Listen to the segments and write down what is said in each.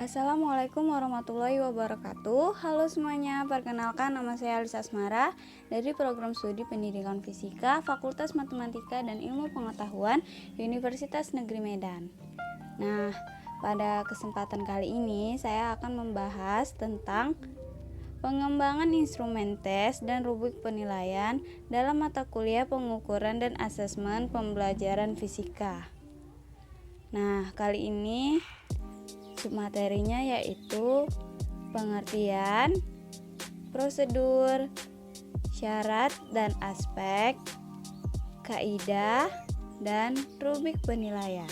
Assalamualaikum warahmatullahi wabarakatuh. Halo semuanya, perkenalkan nama saya Alisa Asmara dari Program Studi Pendidikan Fisika Fakultas Matematika dan Ilmu Pengetahuan Universitas Negeri Medan. Nah, pada kesempatan kali ini saya akan membahas tentang pengembangan instrumen tes dan rubrik penilaian dalam mata kuliah pengukuran dan asesmen pembelajaran fisika. Nah, kali ini submaterinya yaitu pengertian, prosedur, syarat dan aspek, kaidah, dan rubrik penilaian.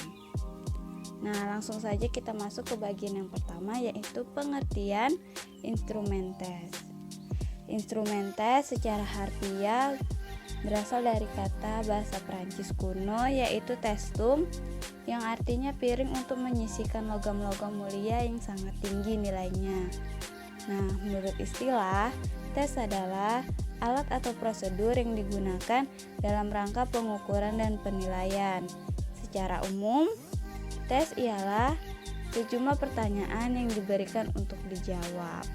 Nah, langsung saja kita masuk ke bagian yang pertama yaitu pengertian instrumen tes. Instrumen tes secara harfiah berasal dari kata bahasa Prancis kuno yaitu testum, yang artinya piring untuk menyisihkan logam-logam mulia yang sangat tinggi nilainya. Nah, menurut istilah, tes adalah alat atau prosedur yang digunakan dalam rangka pengukuran dan penilaian. Secara umum, tes ialah sejumlah pertanyaan yang diberikan untuk dijawab.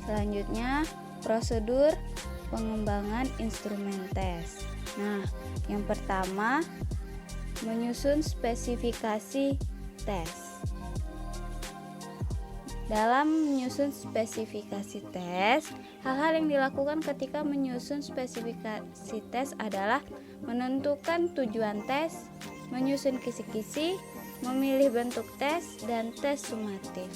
Selanjutnya, prosedur pengembangan instrumen tes. Nah, yang pertama, menyusun spesifikasi tes. Dalam menyusun spesifikasi tes, hal-hal yang dilakukan ketika menyusun spesifikasi tes adalah menentukan tujuan tes, menyusun kisi-kisi, memilih bentuk tes, dan tes sumatif.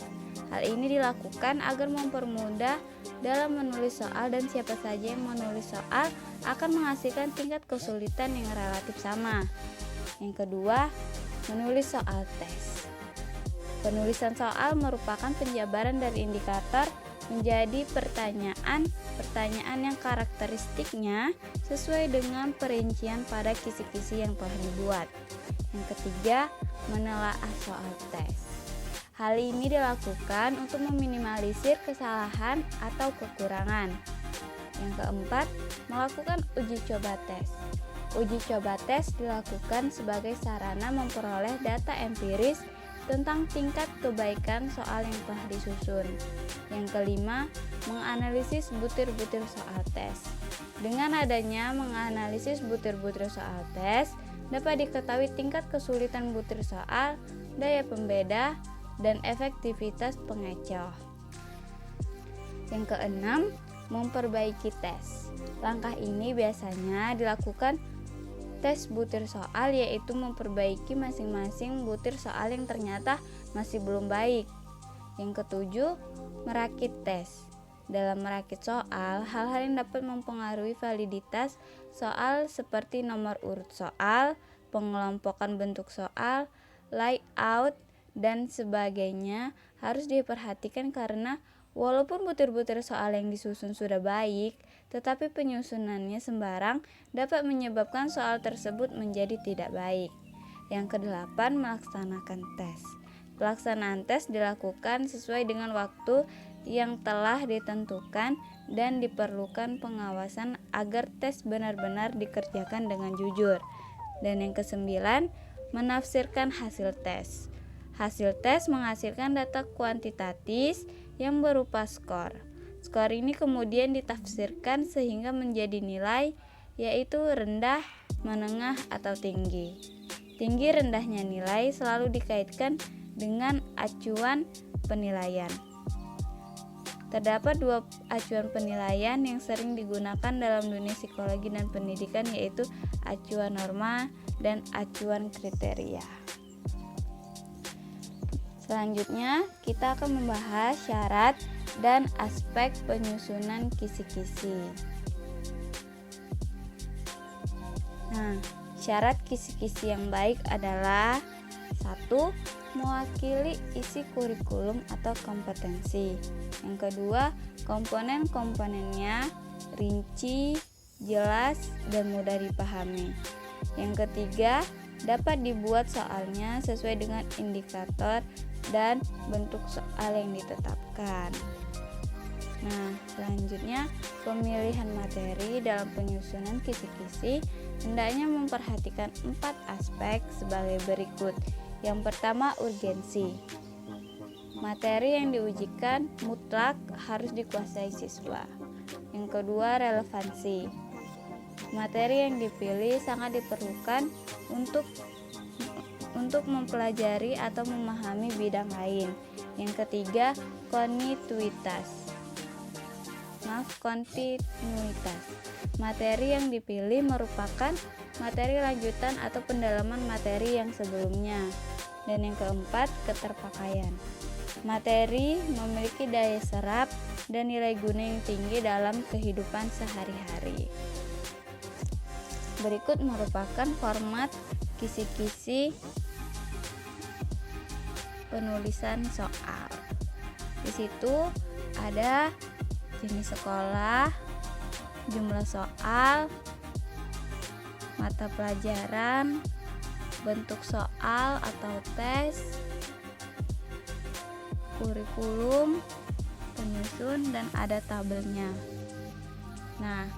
Hal ini dilakukan agar mempermudah dalam menulis soal, dan siapa saja yang menulis soal akan menghasilkan tingkat kesulitan yang relatif sama. Yang kedua, menulis soal tes. Penulisan soal merupakan penjabaran dari indikator menjadi pertanyaan yang karakteristiknya sesuai dengan perincian pada kisi-kisi yang telah dibuat. Yang ketiga, menelaah soal tes. Hal ini dilakukan untuk meminimalisir kesalahan atau kekurangan. Yang keempat, melakukan uji coba tes. Uji coba tes dilakukan sebagai sarana memperoleh data empiris tentang tingkat kebaikan soal yang telah disusun. Yang kelima, menganalisis butir-butir soal tes. Dengan adanya menganalisis butir-butir soal tes, dapat diketahui tingkat kesulitan butir soal, daya pembeda, dan efektivitas pengecoh. Yang keenam, memperbaiki tes. Langkah ini biasanya dilakukan tes butir soal, yaitu memperbaiki masing-masing butir soal yang ternyata masih belum baik. Yang ketujuh, merakit tes. Dalam merakit soal, hal-hal yang dapat mempengaruhi validitas soal seperti nomor urut soal, pengelompokan bentuk soal, layout, dan sebagainya harus diperhatikan karena walaupun butir-butir soal yang disusun sudah baik, tetapi penyusunannya sembarang dapat menyebabkan soal tersebut menjadi tidak baik. Yang kedelapan, melaksanakan tes. Pelaksanaan tes dilakukan sesuai dengan waktu yang telah ditentukan dan diperlukan pengawasan agar tes benar-benar dikerjakan dengan jujur. Dan yang kesembilan, menafsirkan hasil tes. Hasil tes menghasilkan data kuantitatif yang berupa skor. Skor ini kemudian ditafsirkan sehingga menjadi nilai, yaitu rendah, menengah, atau tinggi. Tinggi rendahnya nilai selalu dikaitkan dengan acuan penilaian. Terdapat dua acuan penilaian yang sering digunakan dalam dunia psikologi dan pendidikan, yaitu acuan norma dan acuan kriteria. Selanjutnya, kita akan membahas syarat dan aspek penyusunan kisi-kisi. Nah, syarat kisi-kisi yang baik adalah 1. Mewakili isi kurikulum atau kompetensi. Yang kedua, komponen-komponennya rinci, jelas, dan mudah dipahami. Yang ketiga, dapat dibuat soalnya sesuai dengan indikator dan bentuk soal yang ditetapkan. Nah, selanjutnya pemilihan materi dalam penyusunan kisi-kisi hendaknya memperhatikan 4 aspek sebagai berikut, Yang pertama, urgensi. Materi yang diujikan mutlak harus dikuasai siswa. Yang kedua, relevansi. Materi yang dipilih sangat diperlukan untuk mempelajari atau memahami bidang lain. Yang ketiga, kontinuitas. Materi yang dipilih merupakan materi lanjutan atau pendalaman materi yang sebelumnya. Dan yang keempat, keterpakaian. Materi memiliki daya serap dan nilai guna yang tinggi dalam kehidupan sehari-hari. Berikut merupakan format kisi-kisi penulisan soal. Di situ ada jenis sekolah, jumlah soal, mata pelajaran, bentuk soal atau tes, kurikulum, penyusun, dan ada tabelnya. Nah,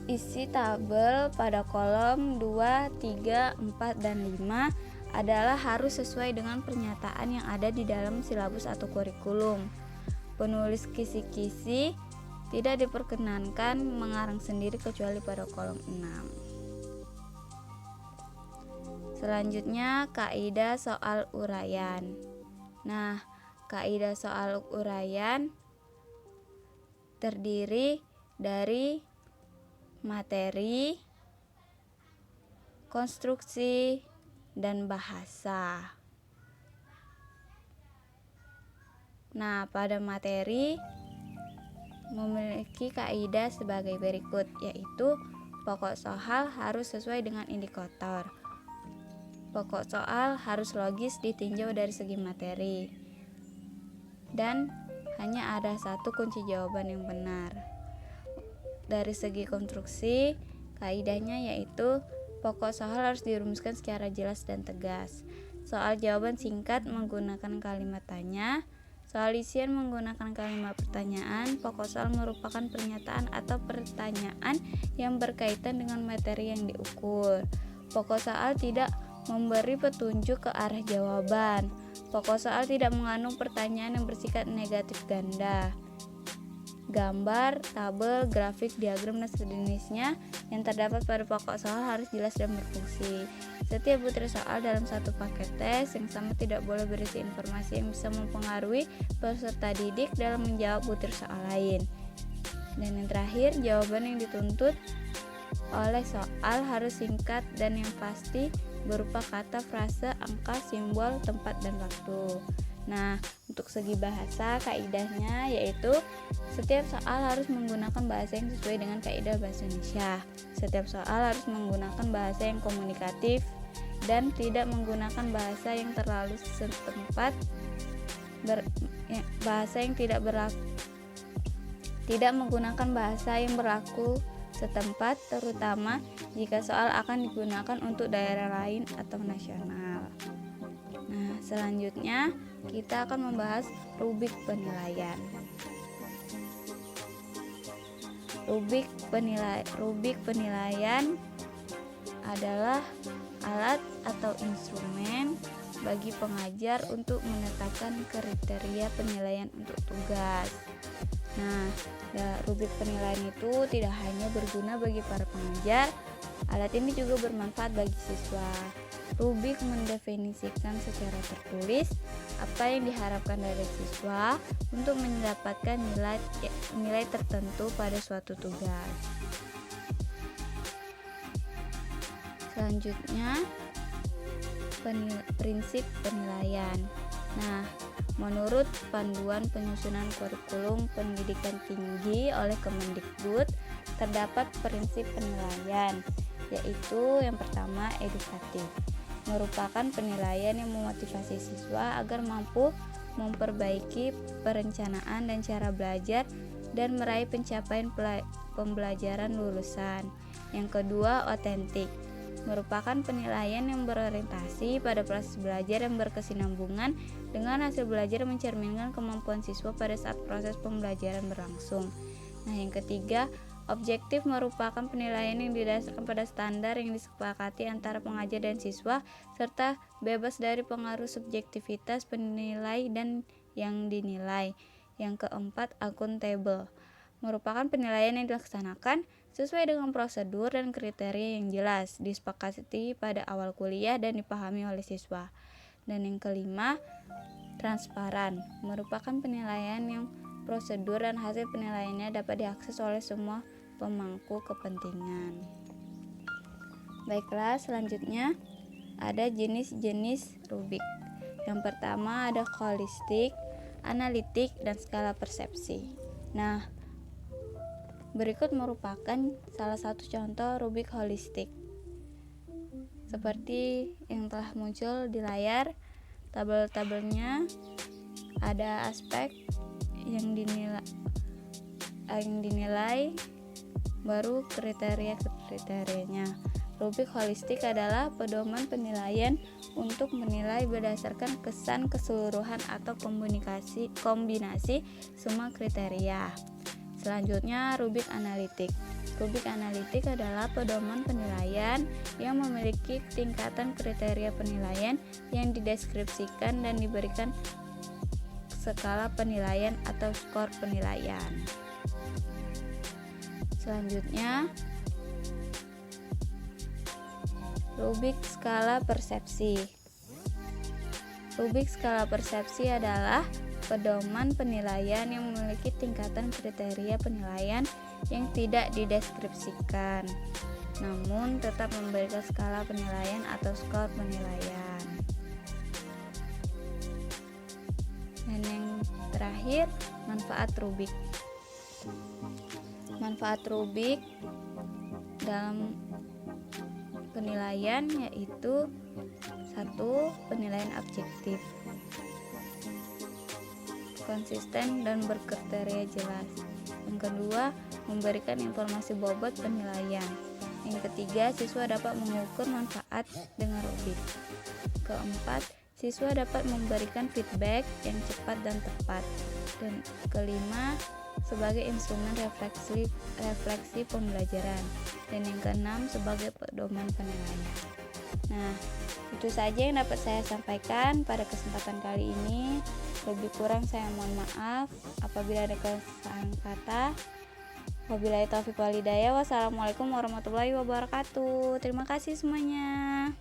isi tabel pada kolom 2, 3, 4, dan 5 adalah harus sesuai dengan pernyataan yang ada di dalam silabus atau kurikulum. Penulis kisi-kisi tidak diperkenankan mengarang sendiri kecuali pada kolom 6. Selanjutnya, kaidah soal uraian. Nah, kaidah soal uraian terdiri dari materi, konstruksi, dan bahasa. Nah, pada materi memiliki kaidah sebagai berikut, yaitu pokok soal harus sesuai dengan indikator. Pokok soal harus logis ditinjau dari segi materi. Dan hanya ada satu kunci jawaban yang benar. Dari segi konstruksi, kaidahnya yaitu pokok soal harus dirumuskan secara jelas dan tegas. Soal jawaban singkat menggunakan kalimat tanya. Soal isian menggunakan kalimat pertanyaan. Pokok soal merupakan pernyataan atau pertanyaan yang berkaitan dengan materi yang diukur. Pokok soal tidak memberi petunjuk ke arah jawaban. Pokok soal tidak mengandung pertanyaan yang bersifat negatif ganda. Gambar, tabel, grafik, diagram, dan sejenisnya yang terdapat pada pokok soal harus jelas dan berfungsi. Setiap butir soal dalam satu paket tes yang sama tidak boleh berisi informasi yang bisa mempengaruhi peserta didik dalam menjawab butir soal lain. Dan yang terakhir, jawaban yang dituntut oleh soal harus singkat dan yang pasti berupa kata, frase, angka, simbol, tempat, dan waktu. Nah, untuk segi bahasa, kaidahnya yaitu setiap soal harus menggunakan bahasa yang sesuai dengan kaidah bahasa Indonesia. Setiap soal harus menggunakan bahasa yang komunikatif dan tidak menggunakan bahasa yang terlalu setempat, bahasa yang tidak menggunakan bahasa yang berlaku setempat, terutama jika soal akan digunakan untuk daerah lain atau nasional. Nah, selanjutnya kita akan membahas rubrik penilaian. Rubrik penilaian adalah alat atau instrumen bagi pengajar untuk menetapkan kriteria penilaian untuk tugas. Nah, rubrik penilaian itu tidak hanya berguna bagi para pengajar, alat ini juga bermanfaat bagi siswa. Rubrik mendefinisikan secara tertulis apa yang diharapkan dari siswa untuk mendapatkan nilai tertentu pada suatu tugas. Selanjutnya, prinsip penilaian. Nah, menurut Panduan Penyusunan Kurikulum Pendidikan Tinggi oleh Kemendikbud, terdapat prinsip penilaian, yaitu yang pertama, edukatif. Merupakan penilaian yang memotivasi siswa agar mampu memperbaiki perencanaan dan cara belajar dan meraih pencapaian pembelajaran lulusan. Yang kedua, otentik. Merupakan penilaian yang berorientasi pada proses belajar yang berkesinambungan dengan hasil belajar mencerminkan kemampuan siswa pada saat proses pembelajaran berlangsung. Nah, yang ketiga, Objektif merupakan penilaian yang didasarkan pada standar yang disepakati antara pengajar dan siswa, serta bebas dari pengaruh subjektivitas penilai dan yang dinilai. Yang keempat, akuntabel merupakan penilaian yang dilaksanakan sesuai dengan prosedur dan kriteria yang jelas, disepakati pada awal kuliah dan dipahami oleh siswa. Dan yang kelima, transparan merupakan penilaian yang prosedur dan hasil penilaiannya dapat diakses oleh semua pemangku kepentingan. Baiklah, selanjutnya ada jenis-jenis rubik. Yang pertama ada holistik, analitik, dan skala persepsi. Nah, berikut merupakan salah satu contoh rubik holistik. Seperti yang telah muncul di layar, tabel-tabelnya ada aspek yang dinilai, baru kriteria-kriterianya. Rubik holistik adalah pedoman penilaian untuk menilai berdasarkan kesan keseluruhan atau kombinasi semua kriteria. Selanjutnya, rubik analitik. Rubik analitik adalah pedoman penilaian yang memiliki tingkatan kriteria penilaian yang dideskripsikan dan diberikan skala penilaian atau skor penilaian. Selanjutnya, rubik skala persepsi. Rubik skala persepsi adalah pedoman penilaian yang memiliki tingkatan kriteria penilaian yang tidak dideskripsikan, namun tetap memberikan skala penilaian atau skor penilaian. Dan yang terakhir, manfaat rubik. Manfaat rubik dalam penilaian yaitu: 1. Penilaian objektif, konsisten dan berkriteria jelas. Yang kedua, memberikan informasi bobot penilaian. Yang ketiga, siswa dapat mengukur manfaat dengan rubik. Keempat, siswa dapat memberikan feedback yang cepat dan tepat. Dan kelima, sebagai instrumen refleksi pembelajaran. Dan yang keenam, sebagai pedoman penilaian. Nah, itu saja yang dapat saya sampaikan pada kesempatan kali ini. Lebih kurang saya mohon maaf apabila ada kesalahan kata. Wabillahi taufiq wal hidayah. Wassalamualaikum warahmatullahi wabarakatuh. Terima kasih semuanya.